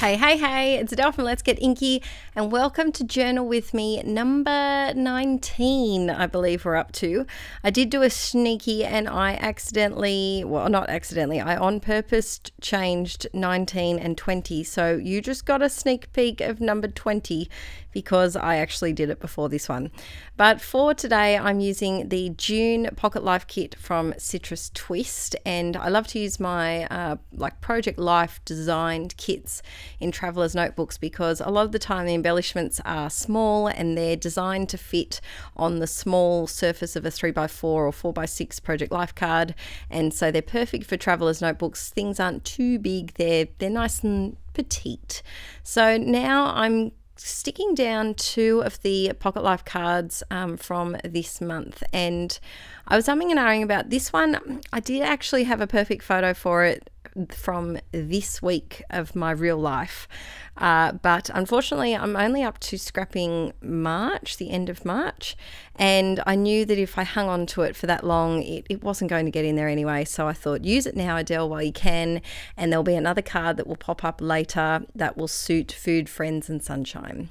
Hey, it's Adele from Let's Get Inkie, and welcome to Journal With Me number 19, I believe we're up to. I did do a sneaky and I I on purpose changed 19 and 20, so you just got a sneak peek of number 20 because I actually did it before this one. But for today, I'm using the June Pocket Life Kit from Citrus Twist, and I love to use my Project Life designed kits in travelers notebooks because a lot of the time the embellishments are small and they're designed to fit on the small surface of a 3x4 or 4x6 Project Life card, and so they're perfect for travelers notebooks. Things aren't too big, they're nice and petite. So now I'm sticking down two of the Pocket Life cards from this month, and I was umming and ahhing about this one. I did actually have a perfect photo for it from this week of my real life, but unfortunately I'm only up to scrapping March, the end of March, and I knew that if I hung on to it for that long it wasn't going to get in there anyway, so I thought, use it now, Adele, while you can, and there'll be another card that will pop up later that will suit food, friends and sunshine.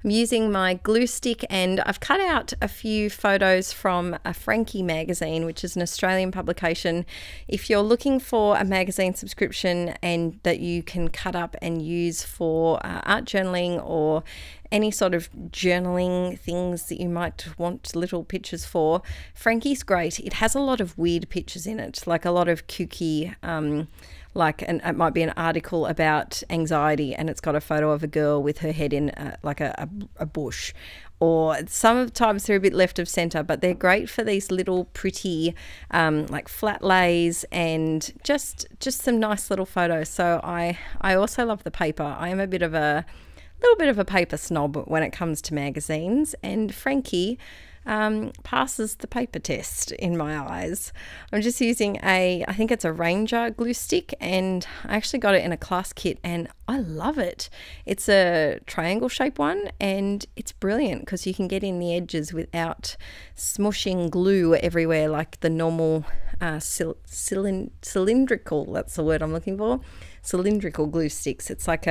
I'm using my glue stick, and I've cut out a few photos from a Frankie magazine, which is an Australian publication. If you're looking for a magazine subscription and that you can cut up and use for art journaling or any sort of journaling things that you might want little pictures for, Frankie's great. It has a lot of weird pictures in it, like a lot of kooky it might be an article about anxiety and it's got a photo of a girl with her head in a bush, or sometimes they're a bit left of center, but they're great for these little pretty flat lays and just some nice little photos. So I also love the paper. I am a little bit of a paper snob when it comes to magazines, and Frankie passes the paper test in my eyes. I'm just using I think it's a Ranger glue stick, and I actually got it in a class kit and I love it. It's a triangle shape one and it's brilliant because you can get in the edges without smushing glue everywhere like the normal cylindrical, that's the word I'm looking for, cylindrical glue sticks. It's like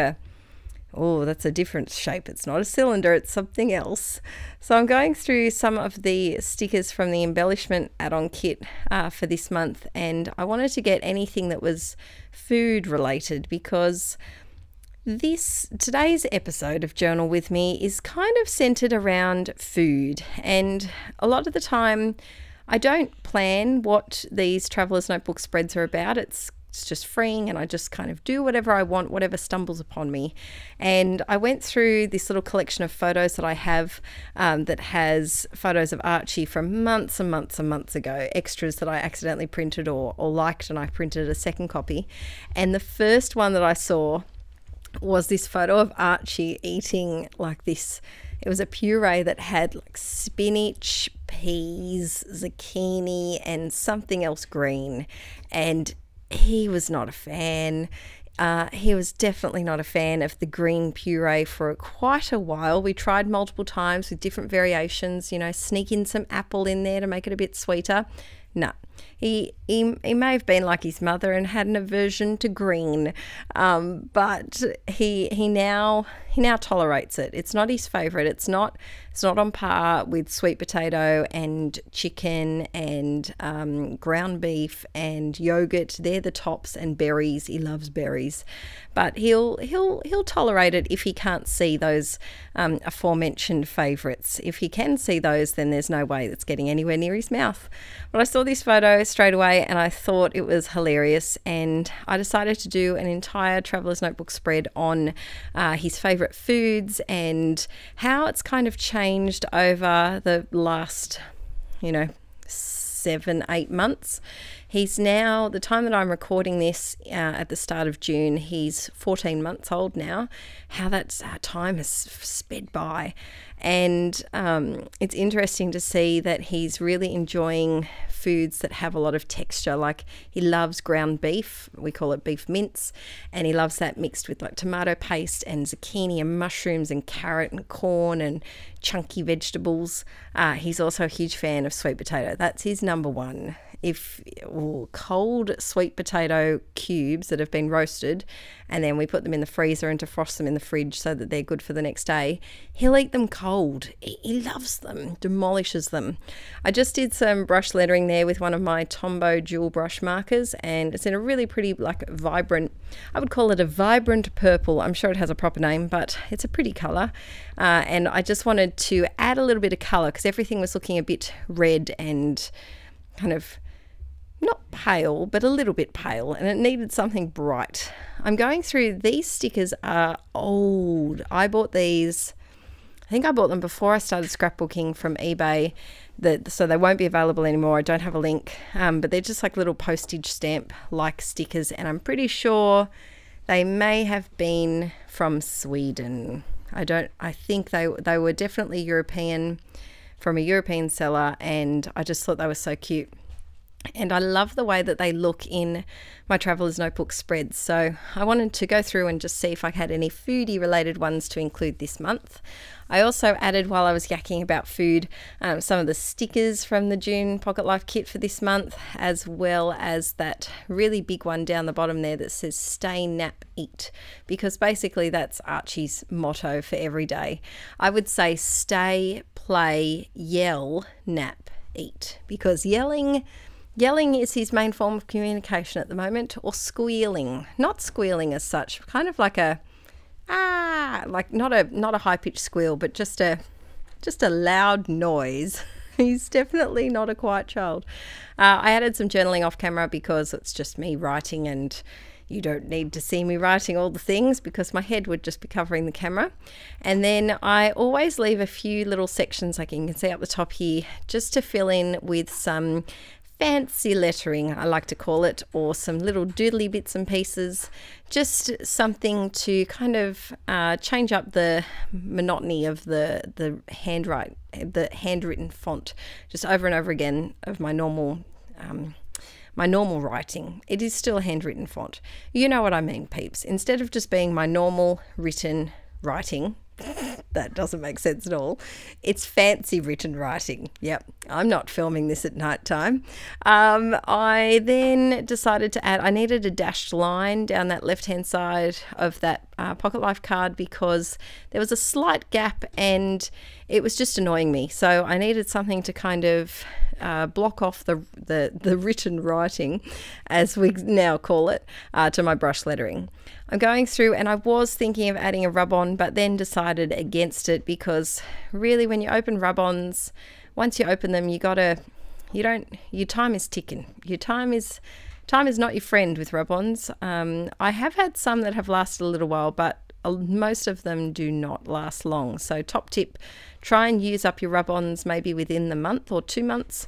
that's a different shape. It's not a cylinder, it's something else. So I'm going through some of the stickers from the embellishment add-on kit for this month, and I wanted to get anything that was food related because today's episode of Journal With Me is kind of centered around food, and a lot of the time I don't plan what these travelers notebook spreads are about. It's just freeing and I just kind of do whatever I want, whatever stumbles upon me. And I went through this little collection of photos that I have that has photos of Archie from months and months and months ago, extras that I accidentally printed or liked, and I printed a second copy. And the first one that I saw was this photo of Archie eating like this. It was a puree that had like spinach, peas, zucchini and something else green, and he was not a fan. He was definitely not a fan of the green puree for quite a while. We tried multiple times with different variations, sneak in some apple in there to make it a bit sweeter. No, he may have been like his mother and had an aversion to green, but he now tolerates it. It's not his favorite. It's not on par with sweet potato and chicken and ground beef and yogurt. They're the tops, and berries. He loves berries, but he'll tolerate it if he can't see those aforementioned favorites. If he can see those, then there's no way that's getting anywhere near his mouth. But I saw this photo straight away and I thought it was hilarious, and I decided to do an entire traveler's notebook spread on his favorite foods and how it's kind of changed over the last 7-8 months. He's now, the time that I'm recording this at the start of June, he's 14 months old now. How that time has sped by. And it's interesting to see that he's really enjoying foods that have a lot of texture. Like, he loves ground beef, we call it beef mince, and he loves that mixed with like tomato paste and zucchini and mushrooms and carrot and corn and chunky vegetables. He's also a huge fan of sweet potato. That's his number one. cold sweet potato cubes that have been roasted, and then we put them in the freezer and defrost them in the fridge so that they're good for the next day. He'll eat them cold. He loves them, demolishes them. I just did some brush lettering there with one of my Tombow dual brush markers, and it's in a really pretty, like, vibrant, I would call it a vibrant purple. I'm sure it has a proper name, but it's a pretty colour. And I just wanted to add a little bit of colour because everything was looking a bit red and kind of not pale, but a little bit pale, and it needed something bright. I'm going through, these stickers are old. I bought these, I think I bought them before I started scrapbooking from eBay, so they won't be available anymore. I don't have a link, but they're just like little postage stamp like stickers, and I'm pretty sure they may have been from Sweden. I think they were definitely European, from a European seller, and I just thought they were so cute. And I love the way that they look in my Traveler's Notebook spreads. So I wanted to go through and just see if I had any foodie related ones to include this month. I also added, while I was yakking about food, some of the stickers from the June Pocket Life kit for this month, as well as that really big one down the bottom there that says stay, nap, eat, because basically that's Archie's motto for every day. I would say stay, play, yell, nap, eat, because yelling is his main form of communication at the moment, or squealing. Not squealing as such, kind of like a like not a high-pitched squeal, but just a loud noise. He's definitely not a quiet child. I added some journaling off camera because it's just me writing, and you don't need to see me writing all the things because my head would just be covering the camera. And then I always leave a few little sections, like you can see up the top here, just to fill in with some fancy lettering, I like to call it, or some little doodly bits and pieces, just something to kind of change up the monotony of the handwritten font, just over and over again of my normal writing. It is still a handwritten font. You know what I mean, peeps. Instead of just being my normal written writing, that doesn't make sense at all. It's fancy written writing. Yep, I'm not filming this at night time. I then decided to add, I needed a dashed line down that left-hand side of that Pocket Life card because there was a slight gap and it was just annoying me. So I needed something to kind of block off the written writing, as we now call it, to my brush lettering. I'm going through, and I was thinking of adding a rub-on, but then decided against it because really when you open rub-ons, once you open them, your time is ticking. Time is not your friend with rub-ons. I have had some that have lasted a little while, but most of them do not last long. So top tip, try and use up your rub-ons maybe within the month or 2 months,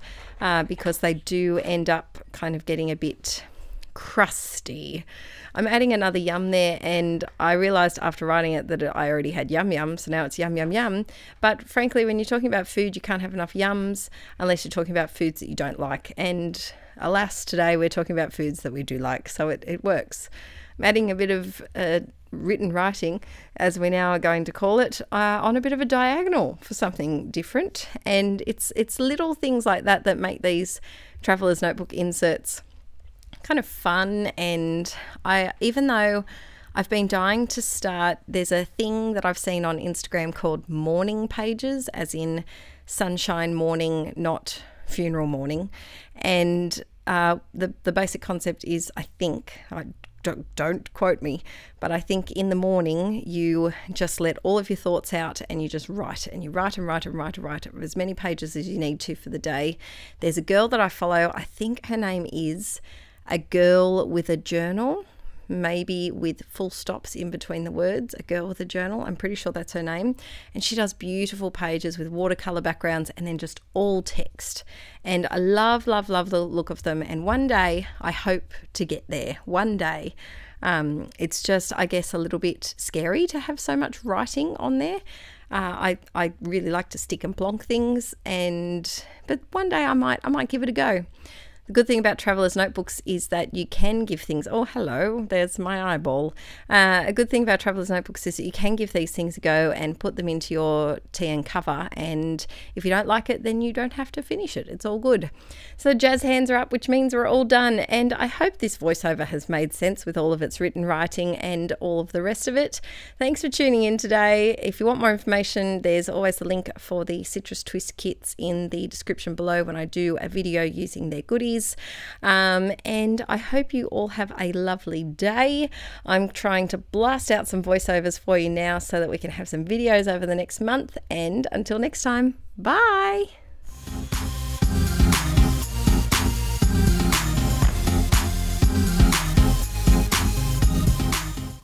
because they do end up kind of getting a bit crusty. I'm adding another yum there, and I realized after writing it that I already had yum yum, so now it's yum yum yum. But frankly, when you're talking about food, you can't have enough yums unless you're talking about foods that you don't like, and alas, today we're talking about foods that we do like, so it works. I'm adding a bit of written writing, as we now are going to call it, on a bit of a diagonal for something different, and it's little things like that that make these Traveler's Notebook inserts kind of fun. And even though I've been dying to start, there's a thing that I've seen on Instagram called morning pages, as in sunshine morning, not funeral morning. And the basic concept is, I think, don't quote me, but I think in the morning you just let all of your thoughts out and you just write, and you write and write and write and write as many pages as you need to for the day. There's a girl that I follow, I think her name is A Girl with a Journal, maybe with full stops in between the words, A Girl with a Journal, I'm pretty sure that's her name, and she does beautiful pages with watercolor backgrounds and then just all text, and I love the look of them. And one day I hope to get there. One day. It's just, I guess, a little bit scary to have so much writing on there. I really like to stick and plonk things, but one day I might give it a go. The good thing about Traveler's Notebooks is that you can give things, oh hello, there's my eyeball. A good thing about Traveler's Notebooks is that you can give these things a go and put them into your TN cover, and if you don't like it, then you don't have to finish it. It's all good. So jazz hands are up, which means we're all done, and I hope this voiceover has made sense with all of its written writing and all of the rest of it. Thanks for tuning in today. If you want more information, there's always the link for the Citrus Twist kits in the description below when I do a video using their goodies. And I hope you all have a lovely day. I'm trying to blast out some voiceovers for you now so that we can have some videos over the next month, and until next time, bye.